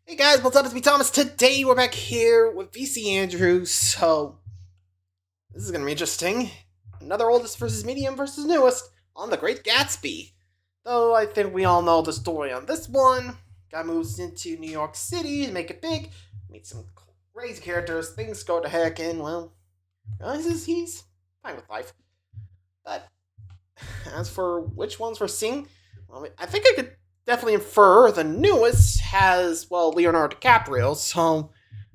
Hey guys, what's up? It's me, Thomas. Today we're back here with VC Andrew. So, this is going to be interesting. Another oldest versus medium versus newest on the Great Gatsby. Though I think we all know the story on this one. Guy moves into New York City to make it big, meet some crazy characters, things go to heck, and well, realizes he's fine with life. But as for which ones we're seeing, well, I think I could definitely infer the newest has, well, Leonardo DiCaprio, so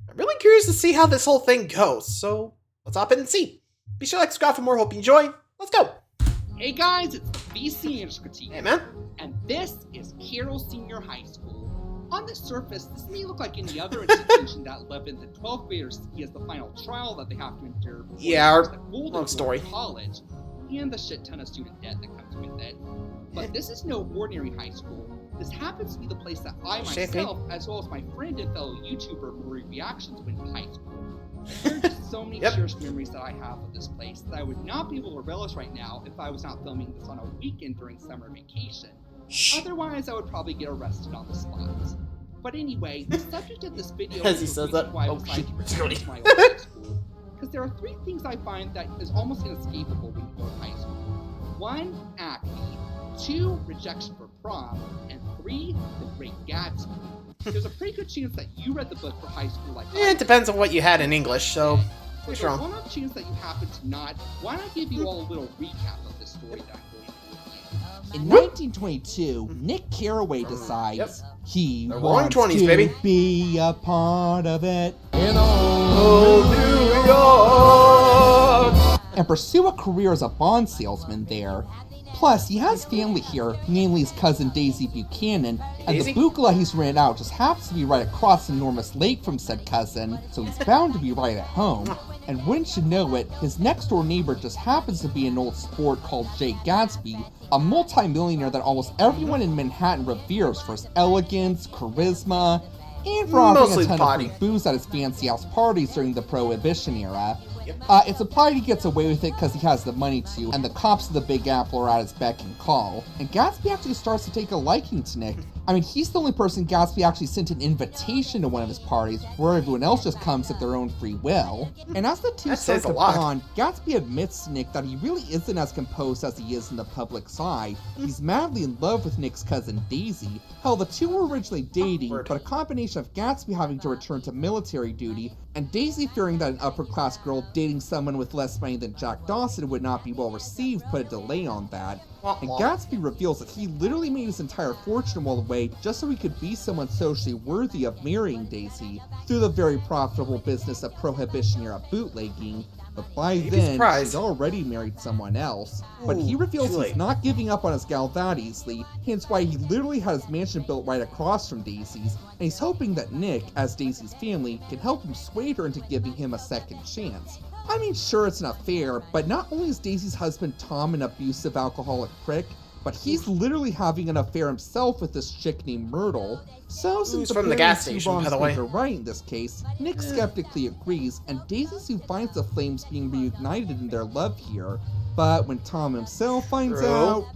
I'm really curious to see how this whole thing goes. So let's hop in and see. Be sure to like, subscribe for more. Hope you enjoy. Let's go. Hey guys, it's VC Critique. Hey man. And this is Carroll Senior High School. On the surface, this may look like any other institution that 11th and 12th graders see as the final trial that they have to endure before long story. College, and the shit ton of student debt that comes with it. But this is no ordinary high school. This happens to be the place that I myself, as well as my friend and fellow YouTuber Marie Reactions, went to high school. There are just so many cherished memories that I have of this place that I would not be able to relish right now if I was not filming this on a weekend during summer vacation. Otherwise, I would probably get arrested on the spot. But anyway, the subject of this video As is he the says reason that. why I Oh, decided shit. to return to my old high school. Because there are three things I find that is almost inescapable when you go to high school. 1, acne. 2, rejection for prom. And 3, the Great Gatsby. There's a pretty good chance that you read the book for high school like It depends on what you had in English, so but what's the wrong? one-off chance that you happen to not, why not give you all a little recap of this story that I'm going to do. In 1922, Nick Carraway decides he The roaring wants 20s, to baby. be a part of it and pursue a career as a bond salesman there. Plus, he has family here, namely his cousin Daisy Buchanan, and Daisy? the bugala he's rented out just happens to be right across an enormous lake from said cousin, so he's bound to be right at home. And wouldn't you know it, his next-door neighbor just happens to be an old sport called Great Gatsby, a multi-millionaire that almost everyone in Manhattan reveres for his elegance, charisma, and for offering Mostly a ton potty. of free booze at his fancy house parties during the Prohibition era. It's implied he gets away with it because he has the money to, and the cops of the Big Apple are at his beck and call. And Gatsby actually starts to take a liking to Nick. I mean, he's the only person Gatsby actually sent an invitation to one of his parties, where everyone else just comes at their own free will. And as the two That start says a to lot. bond, Gatsby admits to Nick that he really isn't as composed as he is in the public's eye. He's madly in love with Nick's cousin Daisy. Hell, the two were originally dating, Awkward. but a combination of Gatsby having to return to military duty, and Daisy fearing that an upper-class girl dating someone with less money than Jack Dawson would not be well received put a delay on that. And Gatsby reveals that he literally made his entire fortune while away just so he could be someone socially worthy of marrying Daisy through the very profitable business of Prohibition-era bootlegging. But by You'd be then, surprised. she's already married someone else. But he Ooh, reveals too he's late. not giving up on his gal that easily, hence why he literally had his mansion built right across from Daisy's, and he's hoping that Nick, as Daisy's family, can help him sway her into giving him a second chance. I mean, sure, it's not fair, but not only is Daisy's husband Tom an abusive alcoholic prick, but he's literally having an affair himself with this chick named Myrtle. So since from the apparently gas two station, wrongs by the way. make a right in this case, Nick skeptically agrees, and Daisy soon finds the flames being reignited in their love here. But when Tom himself finds True. out,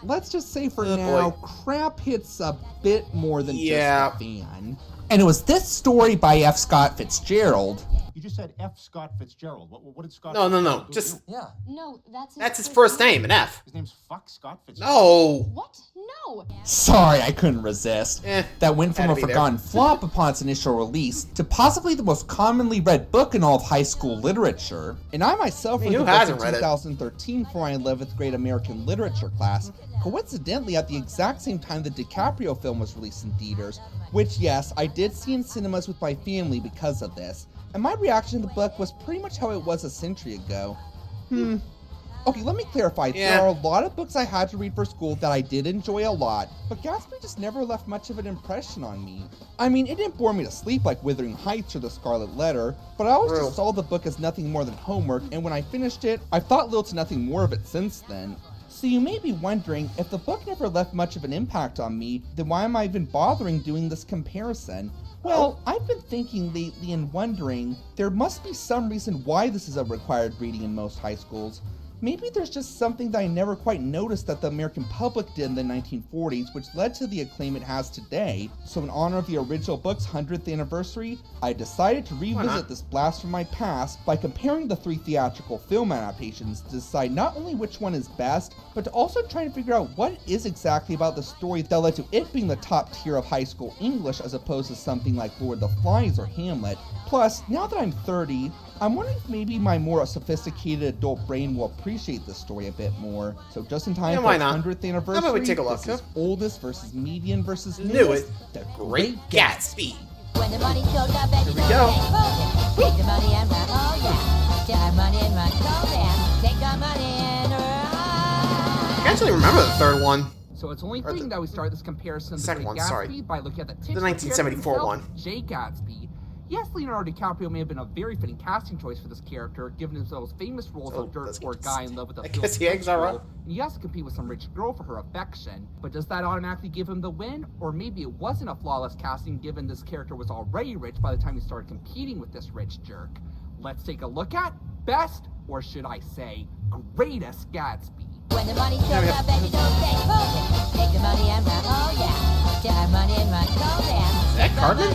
let's just say for Oh, now, boy. crap hits a bit more than Yeah. just a fan. And it was this story by F. Scott Fitzgerald. You just said F. Scott Fitzgerald. What did Scott? No, Fitzgerald do? just Yeah. No, that's his first name, an F. His name's Fuck Scott Fitzgerald. No. What? No. Sorry, I couldn't resist. That went from Had a to be there. forgotten flop upon its initial release to possibly the most commonly read book in all of high school literature. And I myself I mean, read who the book hasn't in read it? 2013 for my 11th grade American literature class, coincidentally at the exact same time the DiCaprio film was released in theaters, which yes, I did see in cinemas with my family because of this. And my reaction to the book was pretty much how it was a century ago. Okay, let me clarify. Yeah. There are a lot of books I had to read for school that I did enjoy a lot, but Gatsby just never left much of an impression on me. I mean, it didn't bore me to sleep like Wuthering Heights or The Scarlet Letter, but I always True. just saw the book as nothing more than homework, and when I finished it, I've thought little to nothing more of it since then. So you may be wondering, if the book never left much of an impact on me, then why am I even bothering doing this comparison? Well, I've been thinking lately and wondering, there must be some reason why this is a required reading in most high schools. maybe there's just something that I never quite noticed that the American public did in the 1940s, which led to the acclaim it has today. So in honor of the original book's 100th anniversary, I decided to revisit this blast from my past by comparing the 3 theatrical film adaptations to decide not only which one is best, but to also try to figure out what it is exactly about the story that led to it being the top tier of high school English as opposed to something like Lord of the Flies or Hamlet. Plus, now that I'm 30, I'm wondering if maybe my more sophisticated adult brain will appreciate this story a bit more. So just in time for its 100th anniversary, how about we take a look, this is oldest versus median versus newest, The Great Gatsby. When the money showed up, Here we go. Take the money and run, oh yeah. Take the money and run, go there. Take the money and run. I actually remember the third one. So it's only fitting that we start this comparison to second Great one, Gatsby sorry. by looking at the The 1974 one. Jay Gatsby. Yes, Leonardo DiCaprio may have been a very fitting casting choice for this character, given his most famous roles of dirt poor guy in love with a eggs are girl, and he has to compete with some rich girl for her affection. But does that automatically give him the win? Or maybe it wasn't a flawless casting given this character was already rich by the time he started competing with this rich jerk. Let's take a look at Best, or should I say, Greatest Gatsby. When the money shows up, baby, don't take hold. Take the money and run, oh yeah. Take the money and run, go there. Is that Cartman?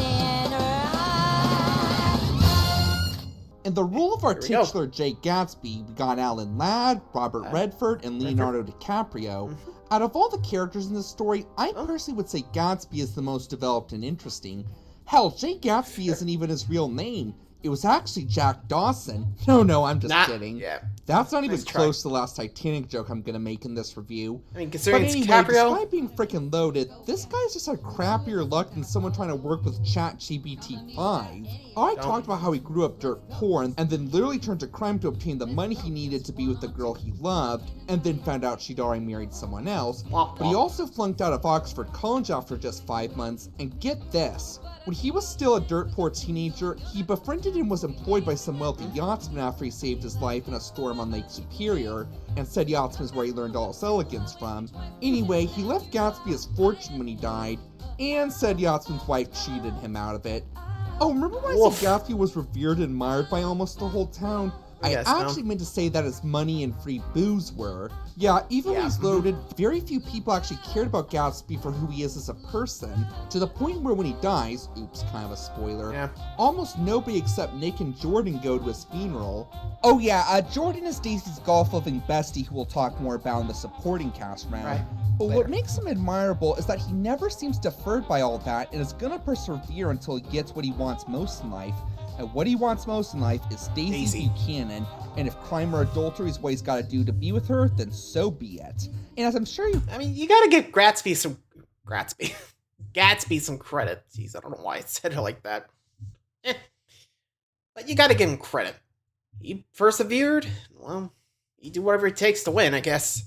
In the role of our Here we go. titular Jay Gatsby, we got Alan Ladd, Robert Redford, and Leonardo DiCaprio. Out of all the characters in this story, I personally would say Gatsby is the most developed and interesting. Hell, Jay Gatsby isn't even his real name. It was actually Jack Dawson. No, I'm just kidding. Yeah. That's not even Nice try. close to the last Titanic joke I'm gonna make in this review. I mean, But considering it's anyway, DiCaprio, despite being freaking loaded, this guy's just had crappier luck than someone trying to work with ChatGPT 5. I talked about how he grew up dirt poor and then literally turned to crime to obtain the money he needed to be with the girl he loved, and then found out she'd already married someone else. But he also flunked out of Oxford College after just 5 months, and get this. When he was still a dirt poor teenager, he befriended and was employed by some wealthy yachtsman after he saved his life in a storm on Lake Superior, and said yachtsman is where he learned all his elegance from. Anyway, he left Gatsby his fortune when he died, and said yachtsman's wife cheated him out of it. Oh, remember when I said Gatsby was revered and admired by almost the whole town? I actually meant to say that his money and free booze were. Yeah, even when he's loaded, very few people actually cared about Gatsby for who he is as a person, to the point where when he dies, oops, kind of a spoiler, almost nobody except Nick and Jordan go to his funeral. Oh yeah, Jordan is Daisy's golf-loving bestie who we'll talk more about in the supporting cast round. But what makes him admirable is that he never seems deferred by all that and is gonna persevere until he gets what he wants most in life. And what he wants most in life is Daisy Buchanan, and if crime or adultery is what he's got to do to be with her, then so be it. And as I'm sure you... I mean, you gotta give Gatsby some credit. Jeez, I don't know why I said it like that. But you gotta give him credit. He persevered. Well, he did whatever it takes to win, I guess.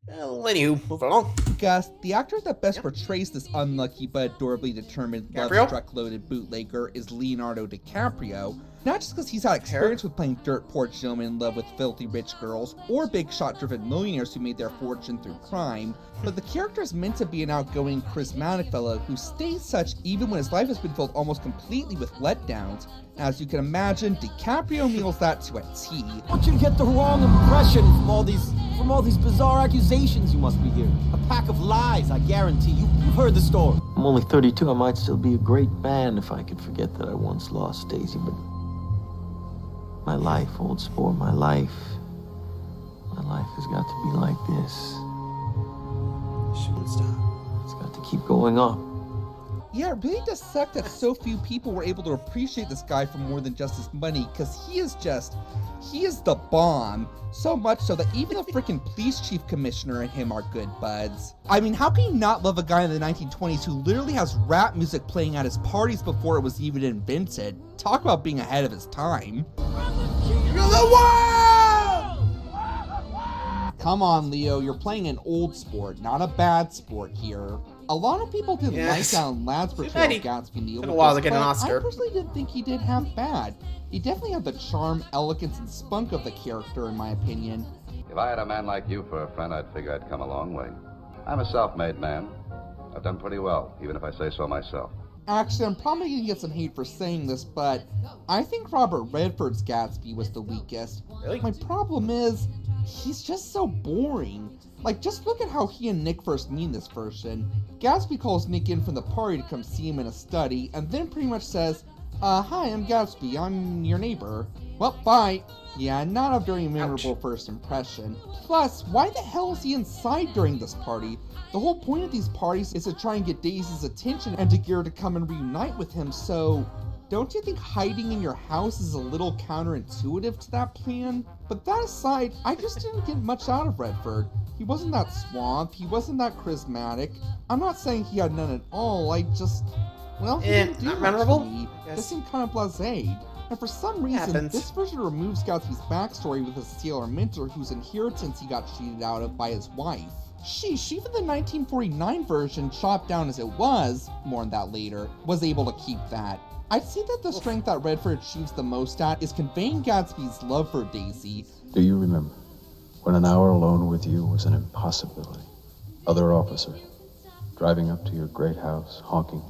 Well, anywho, moving along. Gus, the actor that best portrays this unlucky but adorably determined love-struck loaded bootlegger is Leonardo DiCaprio. Not just because he's had experience with playing dirt poor gentlemen in love with filthy rich girls, or big shot-driven millionaires who made their fortune through crime, but the character is meant to be an outgoing, charismatic fellow who stays such even when his life has been filled almost completely with letdowns. As you can imagine, DiCaprio nails that to a T. I want you to get the wrong impression from all these bizarre accusations you must be hearing. A pack of lies, I guarantee you. You've heard the story. I'm only 32. I might still be a great man if I could forget that I once lost Daisy, but my life, old sport, my life has got to be like this. Shouldn't stop. It's got to keep going up. Yeah, it really does suck that so few people were able to appreciate this guy for more than just his money, because he is the bomb. So much so that even the freaking police chief commissioner and him are good buds. I mean, how can you not love a guy in the 1920s who literally has rap music playing at his parties before it was even invented? Talk about being ahead of his time. You're the world! Come on, Leo, you're playing an old sport, not a bad sport here. A lot of people didn't like Alan Ladd's portrayal of Gatsby in the old while to book, get an but Oscar. I personally didn't think he did half bad. He definitely had the charm, elegance, and spunk of the character, in my opinion. If I had a man like you for a friend, I'd figure I'd come a long way. I'm a self-made man. I've done pretty well, even if I say so myself. Actually, I'm probably gonna get some hate for saying this, but I think Robert Redford's Gatsby was the weakest. Really? My problem is, he's just so boring. Like, just look at how he and Nick first meet in this version. Gatsby calls Nick in from the party to come see him in a study, and then pretty much says, hi, I'm Gatsby, I'm your neighbor. Well, bye. Yeah, not a very memorable first impression. Plus, why the hell is he inside during this party? The whole point of these parties is to try and get Daisy's attention and to get her to come and reunite with him, so don't you think hiding in your house is a little counterintuitive to that plan? But that aside, I just didn't get much out of Redford. He wasn't that suave, he wasn't that charismatic. I'm not saying he had none at all, I just, well, he didn't do not much memorable? for me. Yes. Just seemed kind of blasé. And for some reason, Happens. this version removes Gatsby's backstory with his sailor mentor whose inheritance he got cheated out of by his wife. Sheesh, even the 1949 version, chopped down as it was, more on that later, was able to keep that. I'd say that the strength that Redford achieves the most at is conveying Gatsby's love for Daisy. Do you remember when an hour alone with you was an impossibility? Other officers driving up to your great house, honking.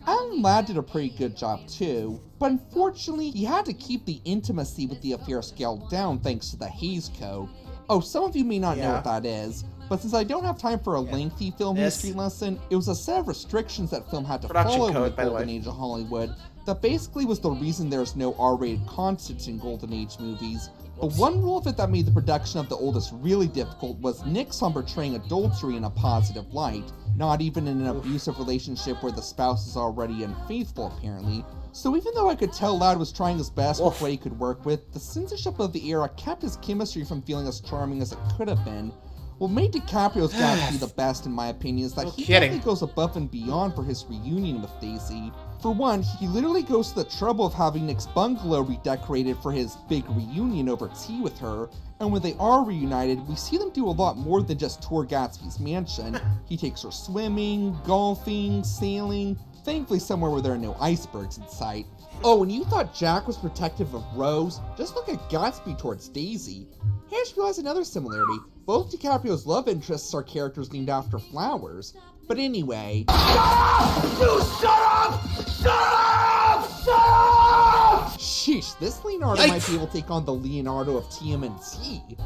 Alan Ladd did a pretty good job too, but unfortunately he had to keep the intimacy with the affair scaled down thanks to the Hays Code. Oh, some of you may not know what that is, but since I don't have time for a lengthy film history lesson, it was a set of restrictions that film had to follow in the Golden Age of Hollywood that basically was the reason there's no R-rated content in Golden Age movies. But one rule of it that made the production of The Oldest really difficult was nix on portraying adultery in a positive light, not even in an abusive relationship where the spouse is already unfaithful apparently. So even though I could tell Ladd was trying his best with what he could work with, the censorship of the era kept his chemistry from feeling as charming as it could have been. What made DiCaprio's Gatsby the best in my opinion is that he definitely goes above and beyond for his reunion with Daisy. For one, he literally goes to the trouble of having Nick's bungalow redecorated for his big reunion over tea with her, and when they are reunited, we see them do a lot more than just tour Gatsby's mansion. He takes her swimming, golfing, sailing, thankfully somewhere where there are no icebergs in sight. Oh, and you thought Jack was protective of Rose? Just look at Gatsby towards Daisy. Hey, I just realized another similarity. Both DiCaprio's love interests are characters named after flowers. But anyway... Shut up! You shut up! Shut up! Shut up! Sheesh, this Leonardo might be able to take on the Leonardo of TMNT.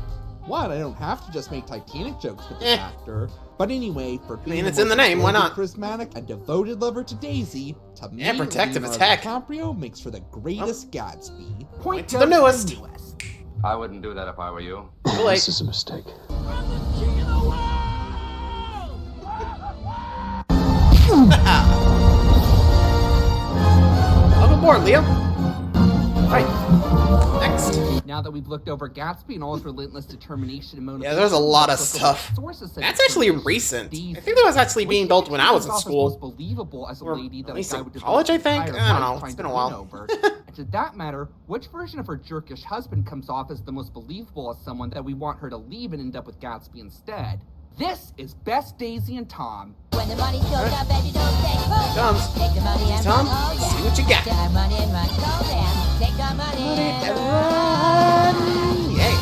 What, I don't have to just make Titanic jokes with the actor. But anyway, for being it's in the name, why not? Charismatic and devoted lover to Daisy, to me, protective Leonardo as heck. DiCaprio makes for the greatest Gatsby. Point to the newest. I wouldn't do that if I were you. This is a mistake. Welcome aboard, Leo. Right. Next. Now that we've looked over Gatsby and all his relentless determination and motivation, Yeah, there's a lot of stuff. That's actually recent. I think that was actually being built when I was in school. Believable as a lady that at least a guy in would college, I think? entire I don't know. life It's trying been a to while. win over. And to that matter, which version of her jerkish husband comes off as the most believable as someone that we want her to leave and end up with Gatsby instead? This is Best Daisy and Tom. When the money shows up, baby, don't take hold. Comes. Take the money and Tom, run. Oh, yeah. see what you got. Take our money and run. Go down. Take our money and run. Yay.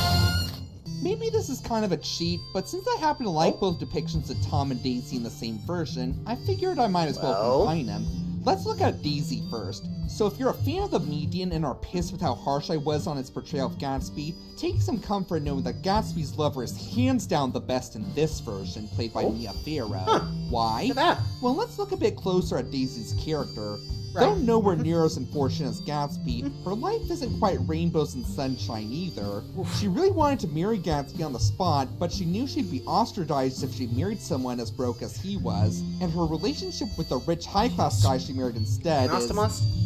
Maybe this is kind of a cheat, but since I happen to like both depictions of Tom and Daisy in the same version, I figured I might as well combine them. Let's look at Daisy first. So if you're a fan of The Median and are pissed with how harsh I was on its portrayal of Gatsby, take some comfort knowing that Gatsby's lover is hands down the best in this version, played by Mia Farrow. Why? Look at that. Well, let's look a bit closer at Daisy's character. Though nowhere near as unfortunate as Gatsby, her life isn't quite rainbows and sunshine either. She really wanted to marry Gatsby on the spot, but she knew she'd be ostracized if she married someone as broke as he was, and her relationship with the rich high-class guy she married instead is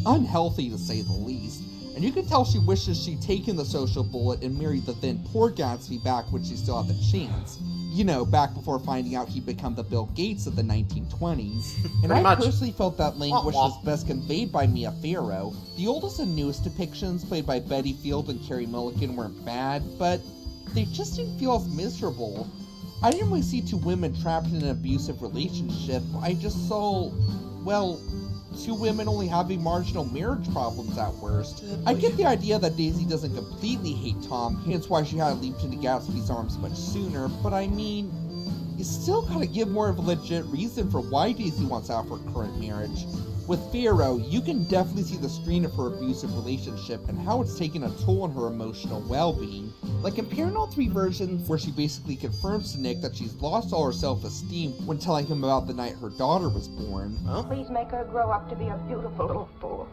unhealthy to say the least. And you can tell she wishes she'd taken the social bullet and married the then poor Gatsby back when she still had the chance. You know, back before finding out he'd become the Bill Gates of the 1920s. And I personally felt that languish was best conveyed by Mia Farrow. The oldest and newest depictions, played by Betty Field and Carey Mulligan, weren't bad, but they just didn't feel as miserable. I didn't really see two women trapped in an abusive relationship. I just saw, well, two women only having marginal marriage problems at worst. I get the idea that Daisy doesn't completely hate Tom, hence why she had leaped into Gatsby's arms much sooner, but I mean, you still gotta give more of a legit reason for why Daisy wants out of her current marriage. With Fiyero, you can definitely see the strain of her abusive relationship and how it's taken a toll on her emotional well-being. Like comparing all three versions, where she basically confirms to Nick that she's lost all her self-esteem when telling him about the night her daughter was born. Please make her grow up to be a beautiful little fool.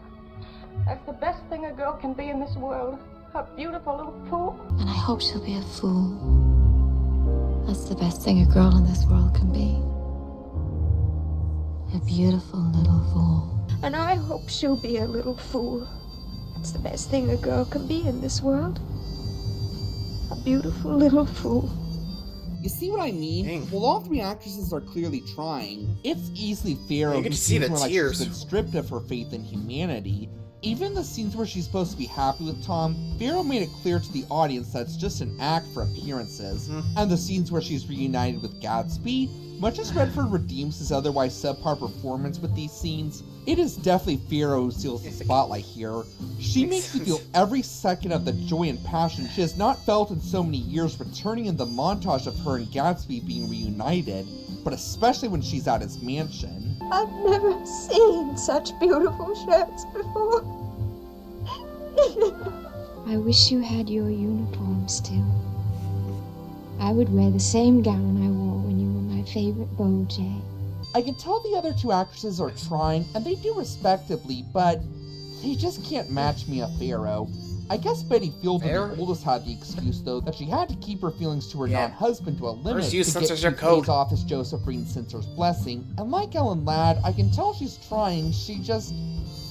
That's the best thing a girl can be in this world. A beautiful little fool. And I hope she'll be a fool. That's the best thing a girl in this world can be. A beautiful little fool. And I hope she'll be a little fool. That's the best thing a girl can be in this world. A beautiful little fool. You see what I mean? Dang. While all three actresses are clearly trying, it's easily Fiyero You can who see the seems more like tears. she's been stripped of her faith in humanity. Even the scenes where she's supposed to be happy with Tom, Fiyero made it clear to the audience that it's just an act for appearances. And the scenes where she's reunited with Gatsby, much as Redford redeems his otherwise subpar performance with these scenes, it is definitely Fiyero who steals the spotlight here. She makes me feel every second of the joy and passion she has not felt in so many years returning in the montage of her and Gatsby being reunited, but especially when she's at his mansion. I've never seen such beautiful shirts before. I wish you had your uniform still. I would wear the same gown I wore when you were my favorite beau, Jay. I can tell the other two actresses are trying, and they do respectably, but they just can't match Mia Fiyero. I guess Betty Fielder, the oldest, had the excuse, though, that she had to keep her feelings to her non-husband to a limit to use get censorship 2 code. days off as Joseph Green censors blessing. And like Ellen Ladd, I can tell she's trying, she just...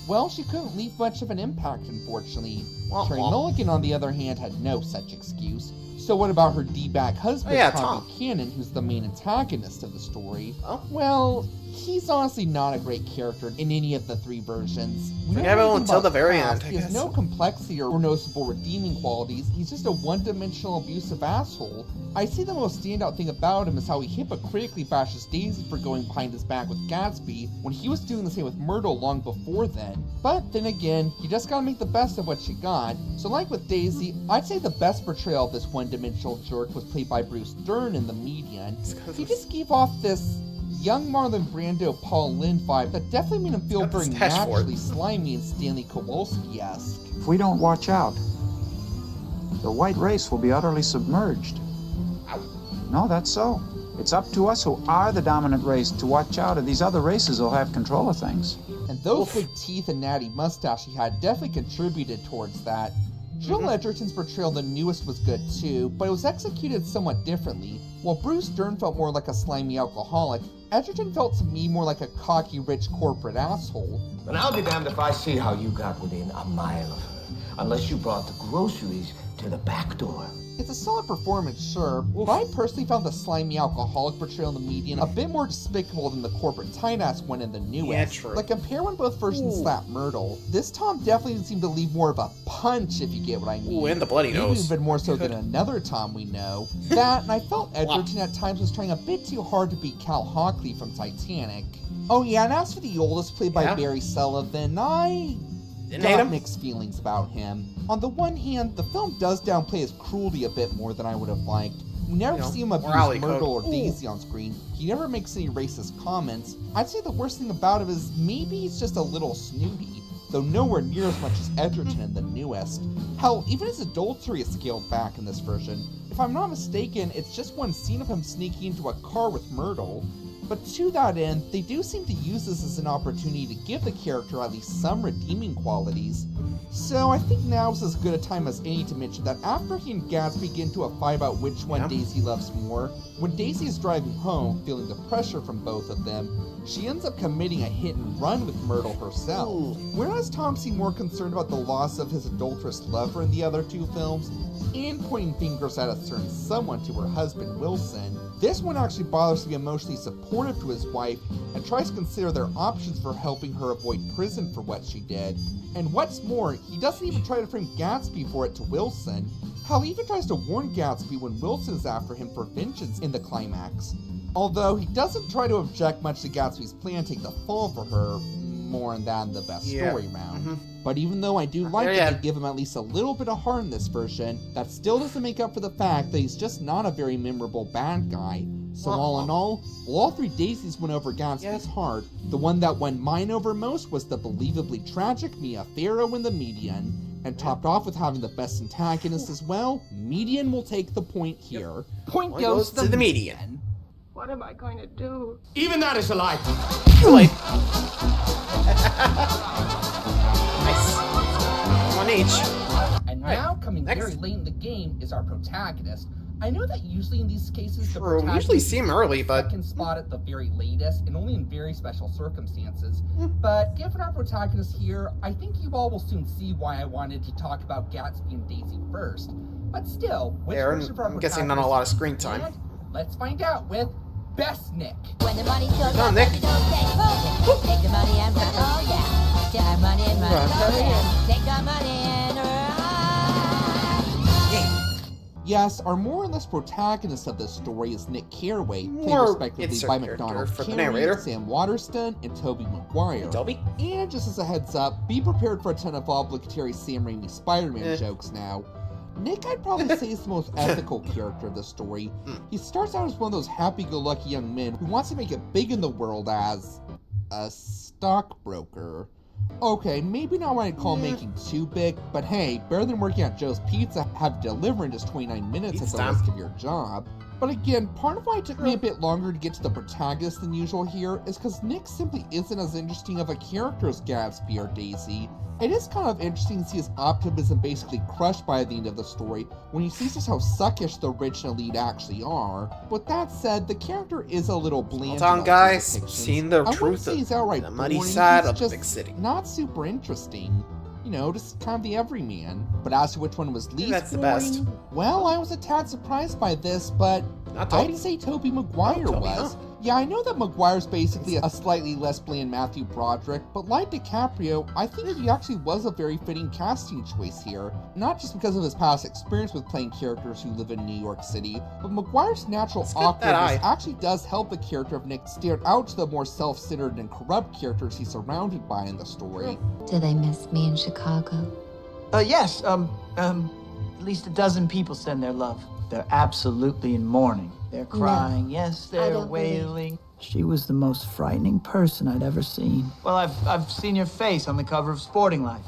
well, she couldn't leave much of an impact, unfortunately. Terry Mulligan, on the other hand, had no such excuse. So what about her D-bag husband, Tom Buchanan, who's the main antagonist of the story? Well, he's honestly not a great character in any of the 3 versions. Forgettable until the very end, I He has guess. no complexity or noticeable redeeming qualities. He's just a one-dimensional abusive asshole. I see the most standout thing about him is how he hypocritically bashes Daisy for going behind his back with Gatsby when he was doing the same with Myrtle long before then. But then again, you just gotta make the best of what you got. So like with Daisy, I'd say the best portrayal of this one-dimensional jerk was played by Bruce Dern in The Median. He just gave off this young Marlon Brando Paul Lynde vibe that definitely made him feel very naturally slimy and Stanley Kowalski-esque. If we don't watch out, the white race will be utterly submerged. No, that's so. It's up to us who are the dominant race to watch out, and these other races will have control of things. And those big teeth and natty mustache he had definitely contributed towards that. Joel Edgerton's portrayal of the newest was good too, but it was executed somewhat differently. While Bruce Dern felt more like a slimy alcoholic, Edgerton felt to me more like a cocky, rich corporate asshole. But I'll be damned if I see how you got within a mile of her, unless you brought the groceries to the back door. It's a solid performance, sure, but I personally found the slimy alcoholic portrayal in The Median a bit more despicable than the corporate tight-ass one in the newest. Yeah, true. Like, compare when both versions slap Myrtle. This Tom definitely seemed to leave more of a punch, if you get what I mean. Ooh, and the bloody nose. Even more so than another Tom we know. That, and I felt Edgerton at times was trying a bit too hard to beat Cal Hockley from Titanic. Oh yeah, and as for the oldest, played by Barry Sullivan, I got mixed feelings about him. On the one hand, the film does downplay his cruelty a bit more than I would have liked. We never see him abuse Myrtle or Daisy on screen. He never makes any racist comments. I'd say the worst thing about him is maybe he's just a little snooty, though nowhere near as much as Edgerton in the newest. Hell, even his adultery is scaled back in this version. If I'm not mistaken, it's just one scene of him sneaking into a car with Myrtle. But to that end, they do seem to use this as an opportunity to give the character at least some redeeming qualities. So I think now is as good a time as any to mention that after he and Gatsby get into a fight about which one Daisy loves more, when Daisy is driving home, feeling the pressure from both of them, she ends up committing a hit and run with Myrtle herself. Whereas Tom seemed more concerned about the loss of his adulterous lover in the other 2 films, and pointing fingers at a certain someone to her husband Wilson, this one actually bothers to be emotionally supportive to his wife and tries to consider their options for helping her avoid prison for what she did. And what's more, he doesn't even try to frame Gatsby for it to Wilson. Hell, he even tries to warn Gatsby when Wilson is after him for vengeance in the climax. Although he doesn't try to object much to Gatsby's plan to take the fall for her, more on that in the best story round. But even though I do like that they give him at least a little bit of heart in this version, that still doesn't make up for the fact that he's just not a very memorable bad guy. So all in all three Daisies went over Gatsby's heart. The one that won mine over most was the believably tragic Mia Farrow in The Median. And topped off with having the best antagonist as well, Median will take the point here. Point goes to the Median. What am I going to do? Even that is a lie. Nice. 1 each. And now, coming very late in the game, is our protagonist. I know that usually in these cases, the we usually see him early, but second spot at the very latest, and only in very special circumstances. But given our protagonist here, I think you all will soon see why I wanted to talk about Gatsby and Daisy first. But still, which version of our I'm guessing not a lot of screen time. And let's find out with Best Nick. When the money shows Come on, up, Nick. you don't take hold it. Take the money and run, oh yeah. Take our money and run, oh yeah. Take our money and run. Yes, our more or less protagonist of this story is Nick Carraway, played More respectively insert by character McDonald for the Carey, narrator. Sam Waterston, and Tobey Maguire. Hey, Toby. And just as a heads up, be prepared for a ton of obligatory Sam Raimi Spider-Man jokes now. Nick, I'd probably say, is the most ethical character of the story. He starts out as one of those happy-go-lucky young men who wants to make it big in the world as a stockbroker. Okay, maybe not what I'd call making too big, but hey, better than working at Joe's Pizza, have to deliver in just 29 minutes at the risk of your job. But again, part of why it took me a bit longer to get to the protagonist than usual here is because Nick simply isn't as interesting of a character as Gatsby or Daisy. It is kind of interesting to see his optimism basically crushed by the end of the story when he sees just how suckish the rich and elite actually are. But that said, the character is a little bland. Hold on, guys. Seen the truth of the muddy side of the big city. Not super interesting. You know, just kind of the everyman. But as to which one was least that's the boring, best. well, I was a tad surprised by this, but I'd say Tobey Maguire was. Huh? Yeah, I know that Maguire's basically a slightly less bland Matthew Broderick, but like DiCaprio, I think he actually was a very fitting casting choice here. Not just because of his past experience with playing characters who live in New York City, but Maguire's natural awkwardness actually does help the character of Nick stand out to the more self-centered and corrupt characters he's surrounded by in the story. Do they miss me in Chicago? Yes, at least a dozen people send their love. They're absolutely in mourning. They're crying, No, yes, I they're don't wailing. She was the most frightening person I'd ever seen. Well, I've seen your face on the cover of Sporting Life,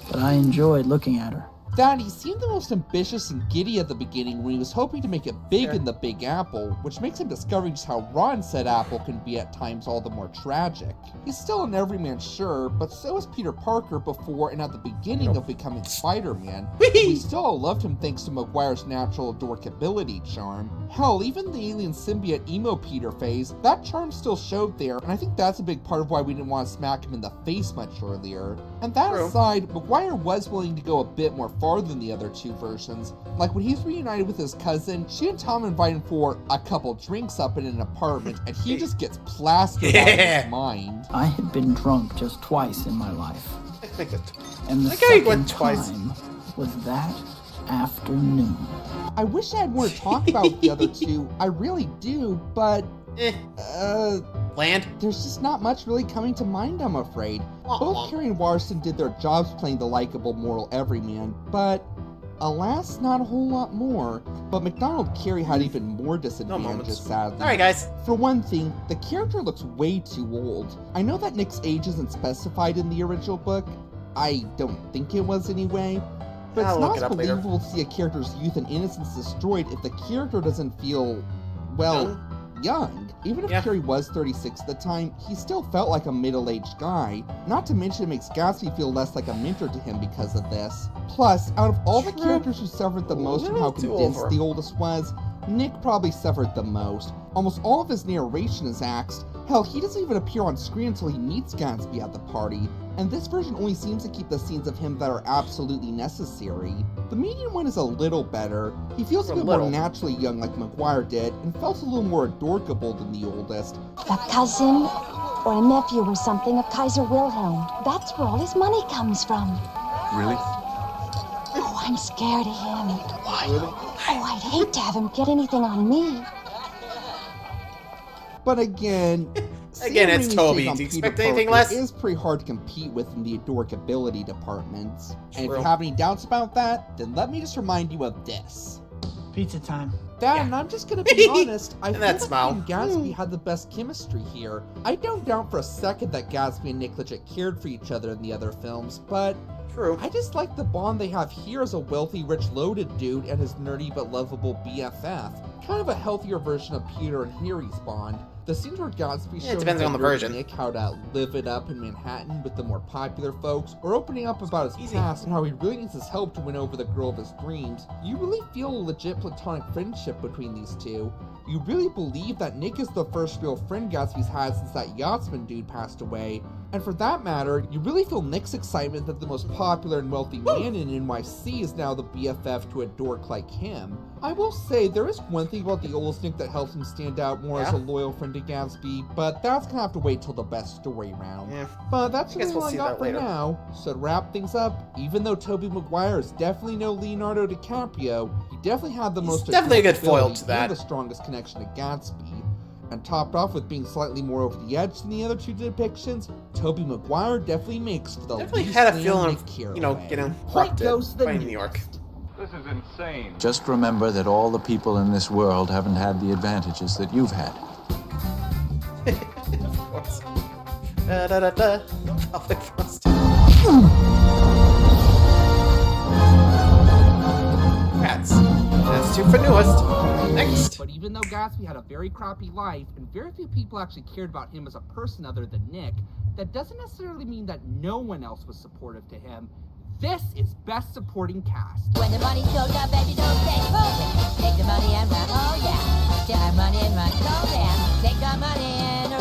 but I enjoyed looking at her. That he seemed the most ambitious and giddy at the beginning when he was hoping to make it big in the Big Apple, which makes him discovering just how rotten said apple can be at times all the more tragic. He's still an everyman, sure, but so is Peter Parker before and at the beginning of becoming Spider-Man. We still all loved him thanks to Maguire's natural adorkability charm. Hell, even the alien symbiote emo Peter phase, that charm still showed there, and I think that's a big part of why we didn't want to smack him in the face much earlier. And that aside, Maguire was willing to go a bit more farther than the other two versions. Like when he's reunited with his cousin, she and Tom invite him for a couple drinks up in an apartment, and he just gets plastered out of his mind. I had been drunk just twice in my life. And the he second went twice. time was that afternoon. I wish I had more to talk about the other two. I really do, but bland. There's just not much really coming to mind, I'm afraid. Both Carey and Waterston did their jobs playing the likable moral everyman, but alas, not a whole lot more. But McDonald Carey had even more disadvantages, sadly. Alright, guys. For one thing, the character looks way too old. I know that Nick's age isn't specified in the original book. I don't think it was anyway. But it's not believable to see a character's youth and innocence destroyed if the character doesn't feel, well, young. Even if Carey was 36 at the time, he still felt like a middle-aged guy. Not to mention it makes Gatsby feel less like a mentor to him because of this. Plus, out of all the characters who suffered the most from how condensed the oldest was, Nick probably suffered the most. Almost all of his narration is axed. Hell, he doesn't even appear on screen until he meets Gatsby at the party, and this version only seems to keep the scenes of him that are absolutely necessary. The median one is a little better. He feels a bit more naturally young like Maguire did, and felt a little more adorkable than the oldest. A cousin or a nephew or something of Kaiser Wilhelm. That's where all his money comes from. Really? Oh, I'm scared of him. Why? Oh, I'd hate to have him get anything on me. But again, it's Toby. Do you expect anything less? It is pretty hard to compete with in the adorkability department. And if you have any doubts about that, then let me just remind you of this. Pizza time. That, and I'm just gonna be honest, I feel that like smile. he and Gatsby had the best chemistry here. I don't doubt for a second that Gatsby and Nick legit cared for each other in the other films, but true. I just like the bond they have here as a wealthy, rich, loaded dude and his nerdy but lovable BFF. Kind of a healthier version of Peter and Harry's bond. The scenes where Gatsby shows depends on the version. Nick how to live it up in Manhattan with the more popular folks, or opening up about his past and how he really needs his help to win over the girl of his dreams, you really feel a legit platonic friendship between these two. You really believe that Nick is the first real friend Gatsby's had since that yachtsman dude passed away, and for that matter, you really feel Nick's excitement that the most popular and wealthy man in NYC is now the BFF to a dork like him. I will say, there is one thing about the oldest Nick that helps him stand out more as a loyal friend to Gatsby, but that's gonna have to wait till the best story round. But that's really all I got for now. So to wrap things up, even though Tobey Maguire is definitely no Leonardo DiCaprio, he definitely had the most definitely a good foil to and that. the strongest connection to Gatsby. And topped off with being slightly more over the edge than the other two depictions, Tobey Maguire definitely makes for the Definitely least had a feeling Nick of, care you know, away. getting Point corrupted goes the by New York. This is insane. Just remember that all the people in this world haven't had the advantages that you've had. Of course. Da-da-da-da. Public frosting. That's two for newest. Next. But even though Gatsby had a very crappy life, and very few people actually cared about him as a person other than Nick, that doesn't necessarily mean that no one else was supportive to him. This is Best Supporting Cast. When the money shows up, baby, don't stay focused. Take the money and run, oh yeah. Take my money and run, go there. Take the money and run.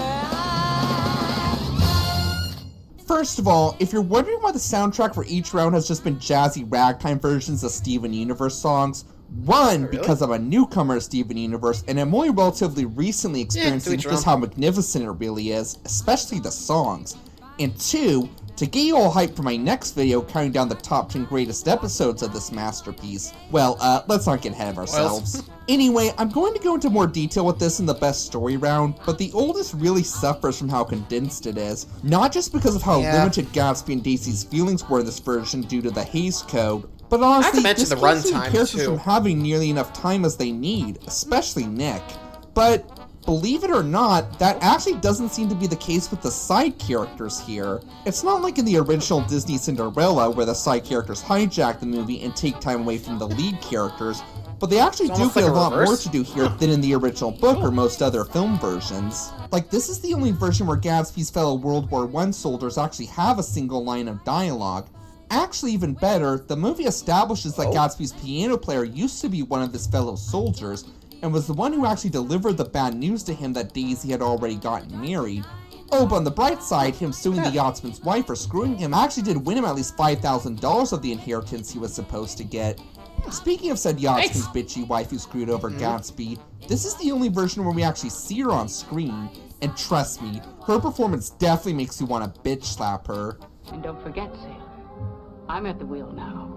First of all, if you're wondering why the soundtrack for each round has just been jazzy ragtime versions of Steven Universe songs, one, because I'm a newcomer to Steven Universe, and I'm only relatively recently experiencing just how magnificent it really is, especially the songs. And two, to get you all hyped for my next video counting down the top 10 greatest episodes of this masterpiece. Well, let's not get ahead of ourselves. Anyway, I'm going to go into more detail with this in the best story round, but the oldest really suffers from how condensed it is. Not just because of how limited Gatsby and Daisy's feelings were in this version due to the Hays Code, but honestly, this keeps the characters from having nearly enough time as they need, especially Nick. But believe it or not, that actually doesn't seem to be the case with the side characters here. It's not like in the original Disney Cinderella, where the side characters hijack the movie and take time away from the lead characters, but they actually do get a lot more to do here than in the original book or most other film versions. Like, this is the only version where Gatsby's fellow World War I soldiers actually have a single line of dialogue. Actually, even better, the movie establishes that Gatsby's piano player used to be one of his fellow soldiers, and was the one who actually delivered the bad news to him that Daisy had already gotten married. Oh, but on the bright side, him suing the yachtsman's wife for screwing him actually did win him at least $5,000 of the inheritance he was supposed to get. Speaking of said yachtsman's bitchy wife who screwed over Gatsby, this is the only version where we actually see her on screen, and trust me, her performance definitely makes you want to bitch slap her. And don't forget, sailor, I'm at the wheel now.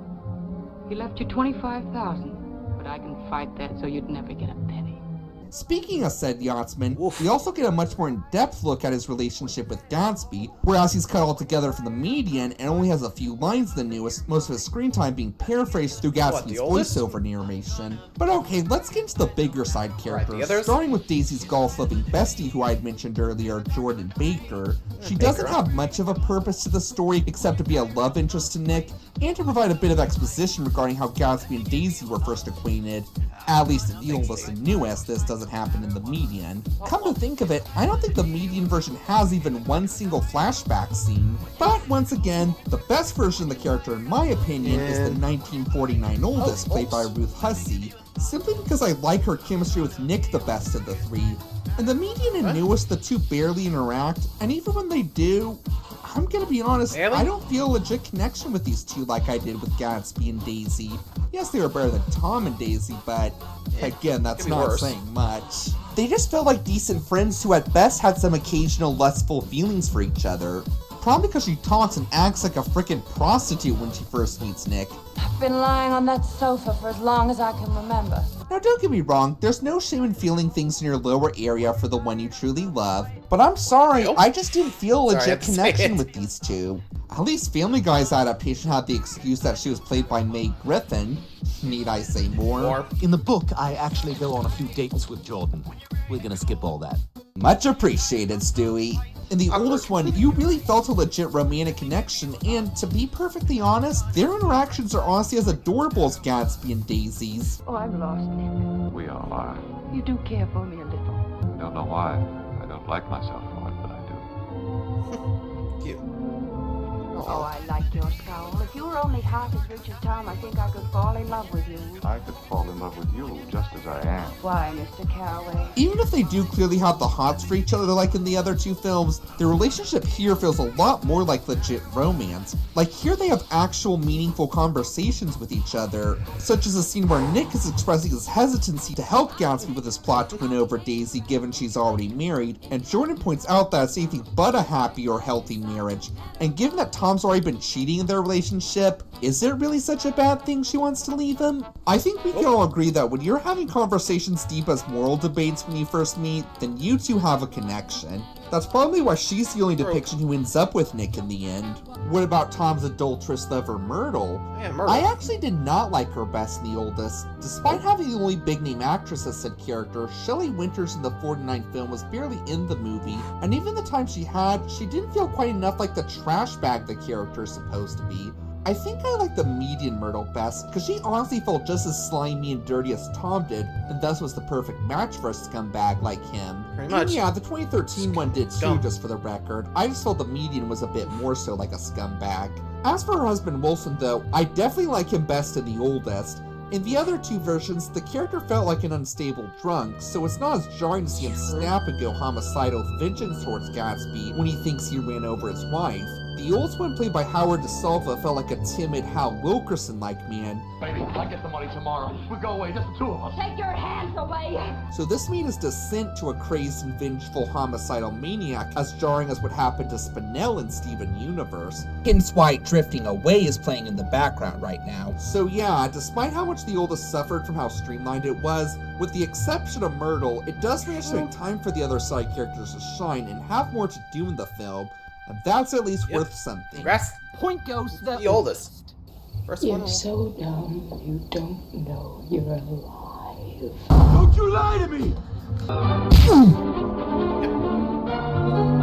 He left you $25,000, but I can fight that so you'd never get a penny. Speaking of said yachtsman, we also get a much more in-depth look at his relationship with Gatsby, whereas he's cut all together from the median and only has a few lines the newest, most of his screen time being paraphrased through Gatsby's voiceover narration. But okay, let's get into the bigger side characters, starting with Daisy's golf-loving bestie who I had mentioned earlier, Jordan Baker. She doesn't have much of a purpose to the story except to be a love interest to Nick, and to provide a bit of exposition regarding how Gatsby and Daisy were first acquainted. At least in the oldest and newest, this doesn't happen in the median. Come to think of it, I don't think the median version has even one single flashback scene. But once again, the best version of the character in my opinion is the 1949 oldest, played by Ruth Hussey, simply because I like her chemistry with Nick the best of the three. And the median and newest, the two barely interact, and even when they do, I'm gonna be honest, I don't feel a legit connection with these two like I did with Gatsby and Daisy. Yes, they were better than Tom and Daisy, but again, that's not saying much. They just felt like decent friends who at best had some occasional lustful feelings for each other. Probably because she talks and acts like a frickin' prostitute when she first meets Nick. I've been lying on that sofa for as long as I can remember. Now don't get me wrong, there's no shame in feeling things in your lower area for the one you truly love, but I'm sorry, I just didn't feel a legit connection with these two. At least Family Guy's adaptation had the excuse that she was played by Mae Griffin. Need I say more? In the book, I actually go on a few dates with Jordan. We're gonna skip all that. Much appreciated, Stewie. In the oldest one, you really felt a legit romantic connection, and to be perfectly honest, their interactions are honestly as adorable as Gatsby and Daisy's. Oh, I'm lost, Nick. We all are. You do care for me a little. I don't know why. I don't like myself for it, but I do. Cute. Oh, I like your scowl. If you were only half as rich as Tom, I think I could fall in love with you. I could fall in love with you just as I am. Why, Mr. Calloway? Even if they do clearly have the hots for each other like in the other two films, their relationship here feels a lot more like legit romance. Like here they have actual meaningful conversations with each other, such as a scene where Nick is expressing his hesitancy to help Gatsby with his plot to win over Daisy given she's already married, and Jordan points out that it's anything but a happy or healthy marriage, and given that Tom's already been cheating in their relationship, is it really such a bad thing she wants to leave him? I think we can all agree that when you're having conversations deep as moral debates when you first meet, then you two have a connection. That's probably why she's the only depiction who ends up with Nick in the end. What about Tom's adulterous lover, Myrtle? Yeah, Myrtle. I actually did not like her best in the oldest. Despite having the only big-name actress as said character, Shelley Winters in the 49 film was barely in the movie, and even the time she had, she didn't feel quite enough like the trash bag the character is supposed to be. I think I like the median Myrtle best, because she honestly felt just as slimy and dirty as Tom did, and thus was the perfect match for a scumbag like him. Pretty much. And yeah, the 2013 one did too, just for the record. I just felt the median was a bit more so like a scumbag. As for her husband Wilson though, I definitely like him best in the oldest. In the other two versions, the character felt like an unstable drunk, so it's not as jarring to see him snap and go homicidal with vengeance towards Gatsby when he thinks he ran over his wife. The oldest one, played by Howard DeSalva, felt like a timid Hal Wilkerson-like man. Baby, I get the money tomorrow. We go away, just the two of us. Take your hands away! So this made his descent to a crazed and vengeful homicidal maniac as jarring as what happened to Spinell in Steven Universe. Hence why Drifting Away is playing in the background right now. So yeah, despite how much the oldest suffered from how streamlined it was, with the exception of Myrtle, it does manage to make time for the other side characters to shine and have more to do in the film. And that's at least worth something. Congrats. Point goes to the oldest. First You're one. so dumb, you don't know you're alive. Don't you lie to me!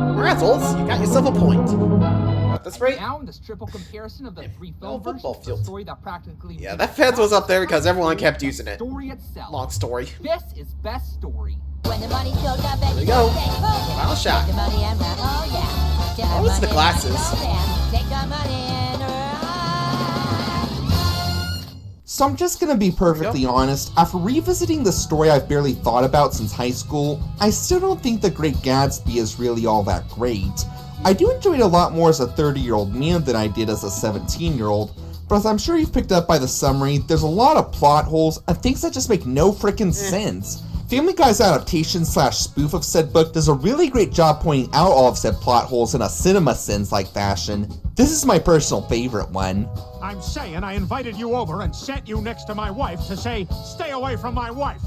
Congrats, Olds. You got yourself a point. At this rate. Now in this triple comparison of the three film versions, the story that practically yeah, that fence was up there because everyone kept using it. Story itself. Long story. This is best story. When the money shows up, there we go. Final shot. Take the money and run. Oh yeah. Oh, it's the glasses. Take the money and run. So I'm just gonna be perfectly honest, after revisiting the story I've barely thought about since high school, I still don't think The Great Gatsby is really all that great. I do enjoy it a lot more as a 30-year-old man than I did as a 17-year-old, but as I'm sure you've picked up by the summary, there's a lot of plot holes and things that just make no frickin' sense. Family Guy's adaptation / spoof of said book does a really great job pointing out all of said plot holes in a cinema sins-like fashion. This is my personal favorite one. I'm saying I invited you over and sat you next to my wife to say, stay away from my wife.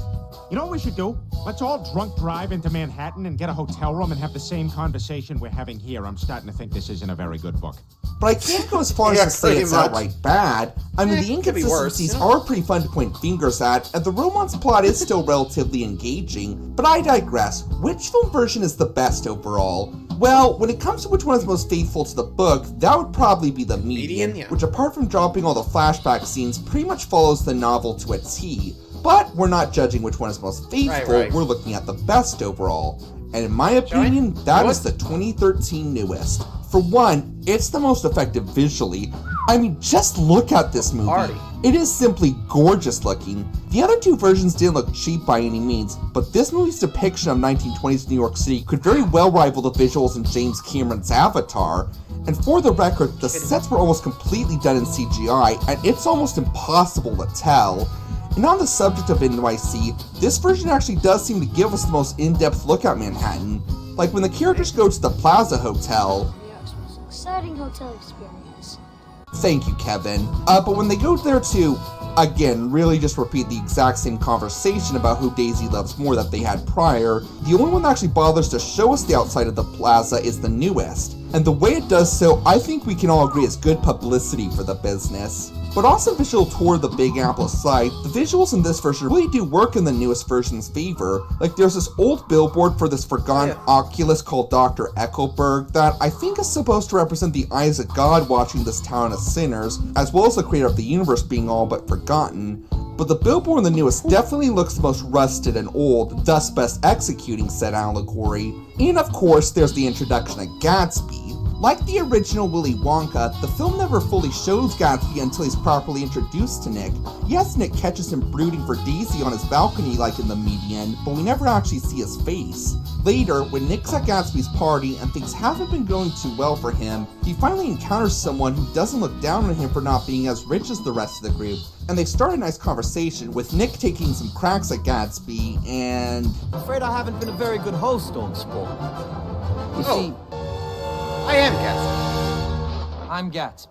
You know what we should do? Let's all drunk drive into Manhattan and get a hotel room and have the same conversation we're having here. I'm starting to think this isn't a very good book. But I can't go as far as to say it's outright bad. I mean, the inconsistencies are pretty fun to point fingers at, and the romance plot is still relatively engaging. But I digress. Which film version is the best overall? Well, when it comes to which one is most faithful to the book, that would probably be the median, which apart from dropping all the flashback scenes, pretty much follows the novel to a T. But we're not judging which one is most faithful, we're looking at the best overall. And in my opinion, that is the 2013 newest. For one, it's the most effective visually. I mean, just look at this movie. It is simply gorgeous looking. The other two versions didn't look cheap by any means, but this movie's depiction of 1920s New York City could very well rival the visuals in James Cameron's Avatar. And for the record, the sets were almost completely done in CGI, and it's almost impossible to tell. And on the subject of NYC, this version actually does seem to give us the most in-depth look at Manhattan. Like when the characters go to the Plaza Hotel. Exciting hotel experience. Thank you, Kevin. But when they go there to, again, really just repeat the exact same conversation about who Daisy loves more that they had prior, the only one that actually bothers to show us the outside of the plaza is the newest. and the way it does so, I think we can all agree is good publicity for the business. But awesome visual tour of the Big Apple aside, the visuals in this version really do work in the newest version's favor. Like, there's this old billboard for this forgotten Oculus called Dr. Eckelberg that I think is supposed to represent the eyes of God watching this town of sinners, as well as the creator of the universe being all but forgotten. But the billboard in the newest definitely looks the most rusted and old, thus best executing said allegory. And of course, there's the introduction of Gatsby. Like the original Willy Wonka, the film never fully shows Gatsby until he's properly introduced to Nick. Yes, Nick catches him brooding for Daisy on his balcony like in the median, but we never actually see his face. Later, when Nick's at Gatsby's party and things haven't been going too well for him, he finally encounters someone who doesn't look down on him for not being as rich as the rest of the group, and they start a nice conversation with Nick taking some cracks at Gatsby, and... I'm afraid I haven't been a very good host, old sport. You see... I am Gatsby. I'm Gatsby.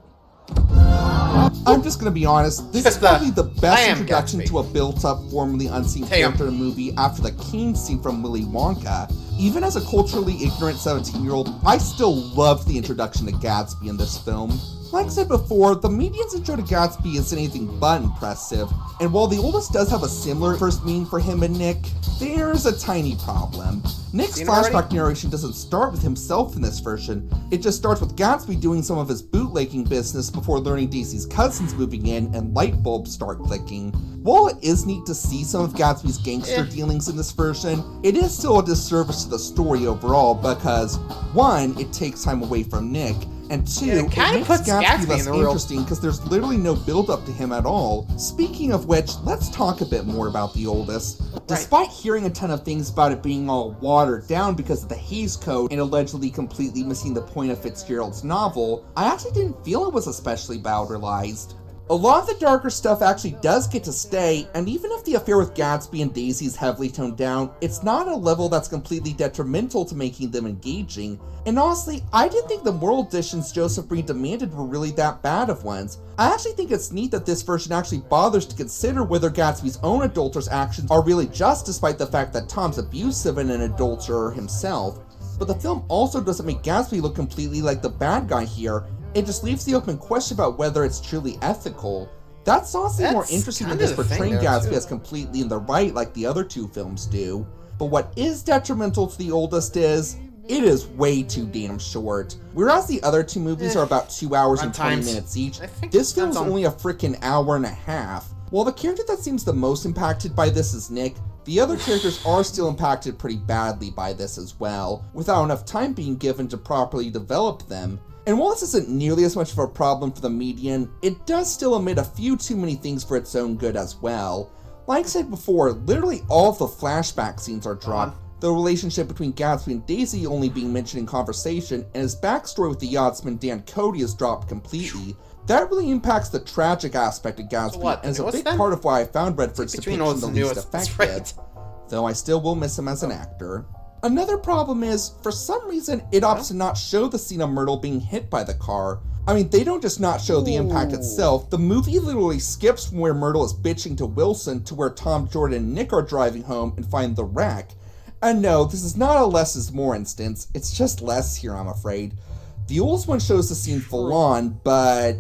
I'm just gonna be honest, this is probably the best introduction to a built-up, formerly unseen character in a movie after the King scene from Willy Wonka. Even as a culturally ignorant 17-year-old, I still loved the introduction to Gatsby in this film. Like I said before, the median's intro to Gatsby isn't anything but impressive, and while the oldest does have a similar first meaning for him and Nick, there's a tiny problem. Nick's flashback narration doesn't start with himself in this version, it just starts with Gatsby doing some of his bootlegging business before learning Daisy's cousin's moving in and light bulbs start clicking. While it is neat to see some of Gatsby's gangster dealings in this version, it is still a disservice to the story overall because, 1, it takes time away from Nick, and 2, it makes Gatsby less interesting because there's literally no build-up to him at all. Speaking of which, let's talk a bit more about the oldest. Despite hearing a ton of things about it being all watered down because of the Hays Code and allegedly completely missing the point of Fitzgerald's novel, I actually didn't feel it was especially bowdlerized. A lot of the darker stuff actually does get to stay, and even if the affair with Gatsby and Daisy is heavily toned down, it's not at a level that's completely detrimental to making them engaging. And honestly, I didn't think the moral additions Joseph Breen demanded were really that bad of ones. I actually think it's neat that this version actually bothers to consider whether Gatsby's own adulterous actions are really just, despite the fact that Tom's abusive and an adulterer himself. But the film also doesn't make Gatsby look completely like the bad guy here. It just leaves the open question about whether it's truly ethical. That's honestly more interesting than just portraying Gatsby as completely in the right like the other two films do. But what is detrimental to the oldest is, it is way too damn short. Whereas the other two movies are about 2 hours and 20 minutes each, this film's only a freaking hour and a half. While the character that seems the most impacted by this is Nick, the other characters are still impacted pretty badly by this as well, without enough time being given to properly develop them. And while this isn't nearly as much of a problem for the median, it does still omit a few too many things for its own good as well. Like I said before, literally all of the flashback scenes are dropped, the relationship between Gatsby and Daisy only being mentioned in conversation, and his backstory with the yachtsman Dan Cody is dropped completely. That really impacts the tragic aspect of Gatsby, and is a big part of why I found Redford's depiction the least effective, though I still will miss him as an actor. Another problem is, for some reason, it opts to not show the scene of Myrtle being hit by the car. I mean, they don't just not show the impact itself, the movie literally skips from where Myrtle is bitching to Wilson to where Tom, Jordan, and Nick are driving home and find the wreck. And no, this is not a less is more instance, it's just less here, I'm afraid. The oldest one shows the scene full on, but...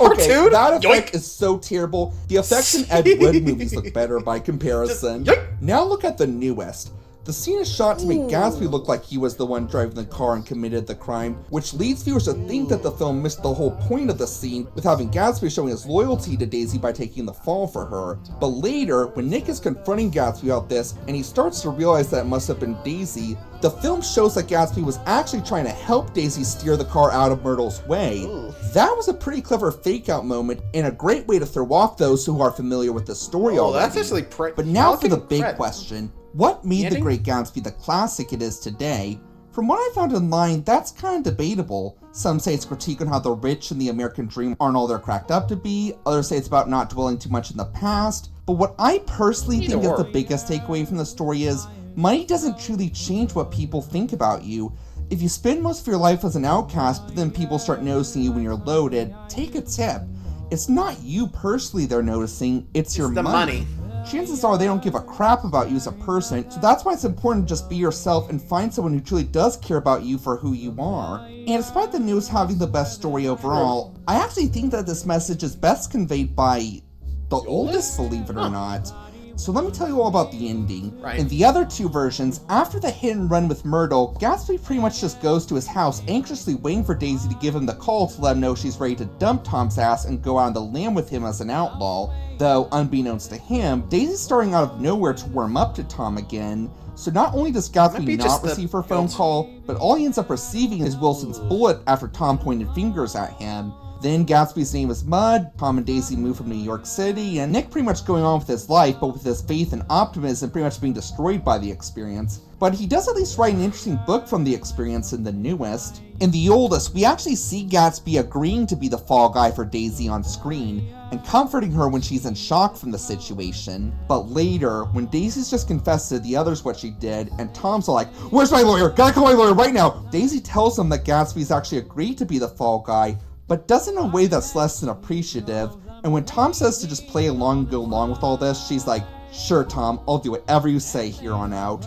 Okay, that effect is so terrible. The effects in Ed Wood movies look better by comparison. Now look at the newest. The scene is shot to make Gatsby look like he was the one driving the car and committed the crime, which leads viewers to think that the film missed the whole point of the scene with having Gatsby showing his loyalty to Daisy by taking the fall for her. But later, when Nick is confronting Gatsby about this, and he starts to realize that it must have been Daisy, the film shows that Gatsby was actually trying to help Daisy steer the car out of Myrtle's way. That was a pretty clever fake-out moment, and a great way to throw off those who are familiar with the story already. That's actually But now for the big question. What made The Great Gatsby the classic it is today? From what I found online, that's kind of debatable. Some say it's a critique on how the rich and the American dream aren't all they're cracked up to be, others say it's about not dwelling too much in the past, but what I personally think is the biggest takeaway from the story is, money doesn't truly change what people think about you. If you spend most of your life as an outcast, but then people start noticing you when you're loaded, take a tip. It's not you personally they're noticing, it's your money. chances are they don't give a crap about you as a person, so that's why it's important to just be yourself and find someone who truly does care about you for who you are. And despite the news having the best story overall, I actually think that this message is best conveyed by the oldest, believe it or not. So let me tell you all about the ending. Right. In the other two versions, after the hit and run with Myrtle, Gatsby pretty much just goes to his house anxiously waiting for Daisy to give him the call to let him know she's ready to dump Tom's ass and go out on the lam with him as an outlaw. Though, unbeknownst to him, Daisy's starting out of nowhere to warm up to Tom again. So not only does Gatsby not receive her phone call, but all he ends up receiving is Wilson's bullet after Tom pointed fingers at him. Then Gatsby's name is Mud, Tom and Daisy move from New York City, and Nick pretty much going on with his life, but with his faith and optimism pretty much being destroyed by the experience. But he does at least write an interesting book from the experience in the newest. In the oldest, we actually see Gatsby agreeing to be the fall guy for Daisy on screen, and comforting her when she's in shock from the situation. But later, when Daisy's just confessed to the others what she did, and Tom's like, "Where's my lawyer? Gotta call my lawyer right now!" Daisy tells him that Gatsby's actually agreed to be the fall guy, but does it in a way that's less than appreciative. And when Tom says to just play along and go along with all this, she's like, "Sure, Tom, I'll do whatever you say here on out."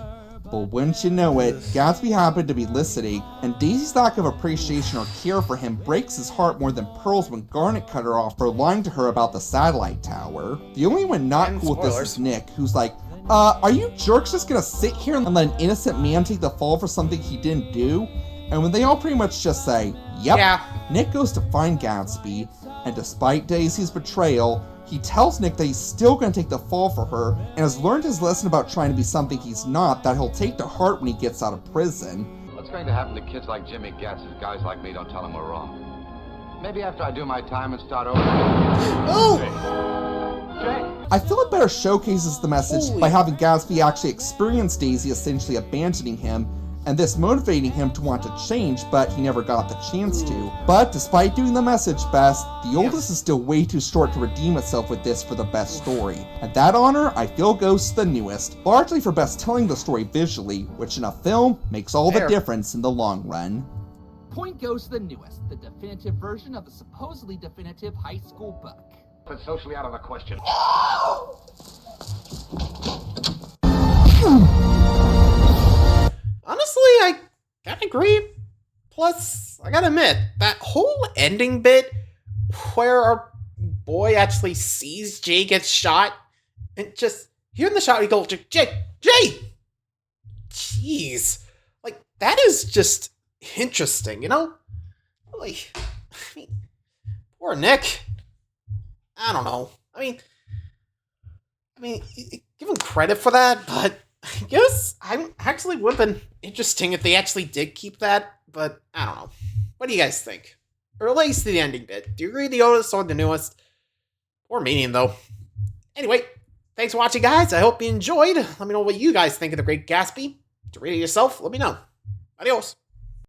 But wouldn't you know it, Gatsby happened to be listening, and Daisy's lack of appreciation or care for him breaks his heart more than Pearl's when Garnet cut her off for lying to her about the satellite tower. The only one not cool with this is Nick, who's like, are you jerks just gonna sit here and let an innocent man take the fall for something he didn't do? And when they all pretty much just say, "Yep," yeah. Nick goes to find Gatsby, and despite Daisy's betrayal, he tells Nick that he's still going to take the fall for her, and has learned his lesson about trying to be something he's not that he'll take to heart when he gets out of prison. What's going to happen to kids like Jimmy Gatz if guys like me don't tell them we're wrong? Maybe after I do my time and start over. Oh! I feel it better showcases the message by having Gatsby actually experience Daisy essentially abandoning him, and this motivating him to want to change, but he never got the chance to. But despite doing the message best, the oldest is still way too short to redeem itself with this for the best story. And that honor, I feel, goes to the newest, largely for best telling the story visually, which in a film makes all the difference in the long run. Point goes to the newest, the definitive version of the supposedly definitive high school book. It's socially out of the question. Honestly, I gotta agree. Plus, I gotta admit, that whole ending bit where our boy actually sees Jay get shot, and just hearing the shot, he goes, Jay! Jeez. Like, that is just interesting, you know? Like, I mean, poor Nick. I don't know. I mean, give him credit for that, but I guess I actually would have been interesting if they actually did keep that, but I don't know. What do you guys think? Or at least the ending bit. Do you agree with the oldest or the newest? Or medium, though. Anyway, thanks for watching, guys. I hope you enjoyed. Let me know what you guys think of The Great Gatsby. To read it yourself, let me know. Adios.